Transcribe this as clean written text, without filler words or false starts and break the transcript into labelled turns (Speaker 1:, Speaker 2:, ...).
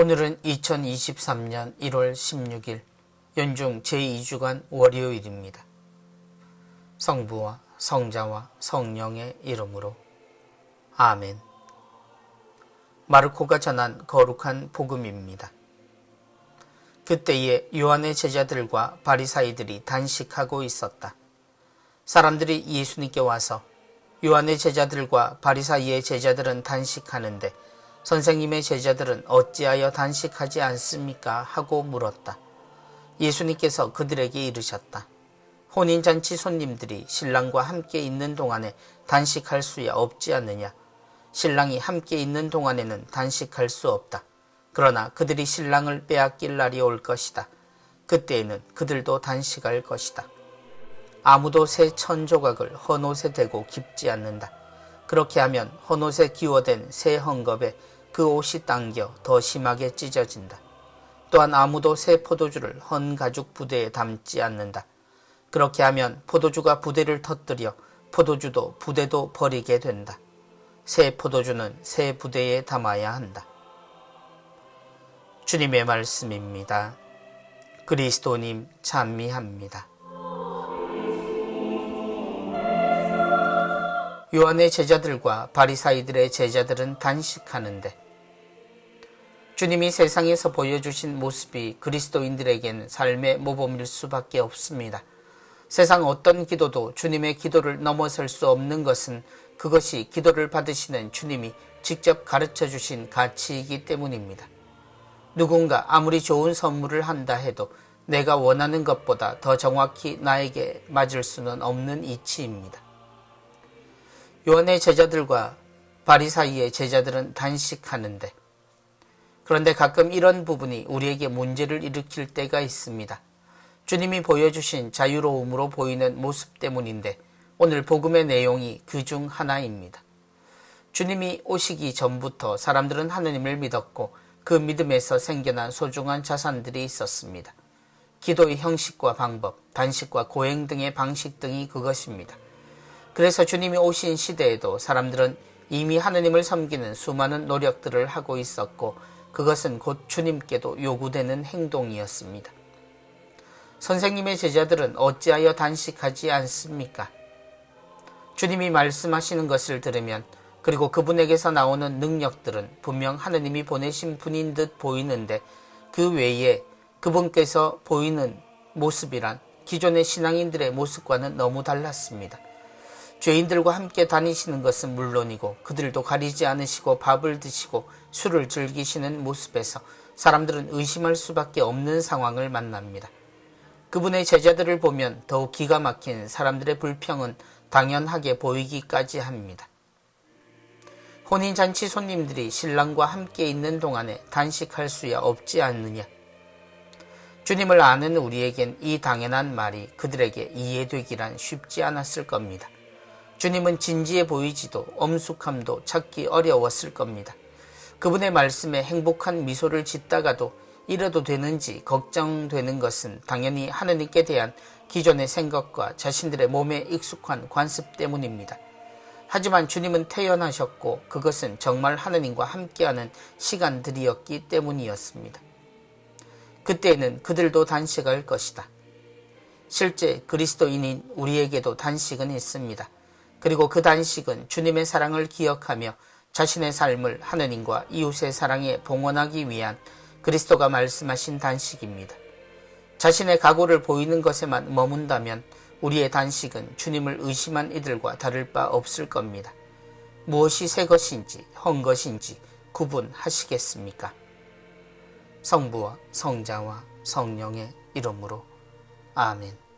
Speaker 1: 오늘은 2023년 1월 16일 연중 제2주간 월요일입니다. 성부와 성자와 성령의 이름으로 아멘. 마르코가 전한 거룩한 복음입니다. 그때에 요한의 제자들과 바리사이들이 단식하고 있었다. 사람들이 예수님께 와서 요한의 제자들과 바리사이의 제자들은 단식하는데 선생님의 제자들은 어찌하여 단식하지 않습니까? 하고 물었다. 예수님께서 그들에게 이르셨다. 혼인잔치 손님들이 신랑과 함께 있는 동안에 단식할 수야 없지 않느냐? 신랑이 함께 있는 동안에는 단식할 수 없다. 그러나 그들이 신랑을 빼앗길 날이 올 것이다. 그때에는 그들도 단식할 것이다. 아무도 새 천조각을 헌옷에 대고 깁지 않는다. 그렇게 하면 헌옷에 기워댄 새 헝겊에 그 옷이 당겨 더 심하게 찢어진다. 또한 아무도 새 포도주를 헌 가죽 부대에 담지 않는다. 그렇게 하면 포도주가 부대를 터뜨려 포도주도 부대도 버리게 된다. 새 포도주는 새 부대에 담아야 한다. 주님의 말씀입니다. 그리스도님 찬미합니다. 요한의 제자들과 바리사이들의 제자들은 단식하는데 주님이 세상에서 보여주신 모습이 그리스도인들에겐 삶의 모범일 수밖에 없습니다. 세상 어떤 기도도 주님의 기도를 넘어설 수 없는 것은 그것이 기도를 받으시는 주님이 직접 가르쳐 주신 가치이기 때문입니다. 누군가 아무리 좋은 선물을 한다 해도 내가 원하는 것보다 더 정확히 나에게 맞을 수는 없는 이치입니다. 요한의 제자들과 바리사이의 제자들은 단식하는데 그런데 가끔 이런 부분이 우리에게 문제를 일으킬 때가 있습니다. 주님이 보여주신 자유로움으로 보이는 모습 때문인데 오늘 복음의 내용이 그 중 하나입니다. 주님이 오시기 전부터 사람들은 하느님을 믿었고 그 믿음에서 생겨난 소중한 자산들이 있었습니다. 기도의 형식과 방법, 단식과 고행 등의 방식 등이 그것입니다. 그래서 주님이 오신 시대에도 사람들은 이미 하느님을 섬기는 수많은 노력들을 하고 있었고 그것은 곧 주님께도 요구되는 행동이었습니다. 선생님의 제자들은 어찌하여 단식하지 않습니까? 주님이 말씀하시는 것을 들으면 그리고 그분에게서 나오는 능력들은 분명 하느님이 보내신 분인 듯 보이는데 그 외에 그분께서 보이는 모습이란 기존의 신앙인들의 모습과는 너무 달랐습니다. 죄인들과 함께 다니시는 것은 물론이고 그들도 가리지 않으시고 밥을 드시고 술을 즐기시는 모습에서 사람들은 의심할 수밖에 없는 상황을 만납니다. 그분의 제자들을 보면 더욱 기가 막힌 사람들의 불평은 당연하게 보이기까지 합니다. 혼인잔치 손님들이 신랑과 함께 있는 동안에 단식할 수야 없지 않느냐. 주님을 아는 우리에겐 이 당연한 말이 그들에게 이해되기란 쉽지 않았을 겁니다. 주님은 진지해 보이지도 엄숙함도 찾기 어려웠을 겁니다. 그분의 말씀에 행복한 미소를 짓다가도 이래도 되는지 걱정되는 것은 당연히 하느님께 대한 기존의 생각과 자신들의 몸에 익숙한 관습 때문입니다. 하지만 주님은 태어나셨고 그것은 정말 하느님과 함께하는 시간들이었기 때문이었습니다. 그때에는 그들도 단식할 것이다. 실제 그리스도인인 우리에게도 단식은 있습니다. 그리고 그 단식은 주님의 사랑을 기억하며 자신의 삶을 하느님과 이웃의 사랑에 봉헌하기 위한 그리스도가 말씀하신 단식입니다. 자신의 각오를 보이는 것에만 머문다면 우리의 단식은 주님을 의심한 이들과 다를 바 없을 겁니다. 무엇이 새 것인지 헌 것인지 구분하시겠습니까? 성부와 성자와 성령의 이름으로 아멘.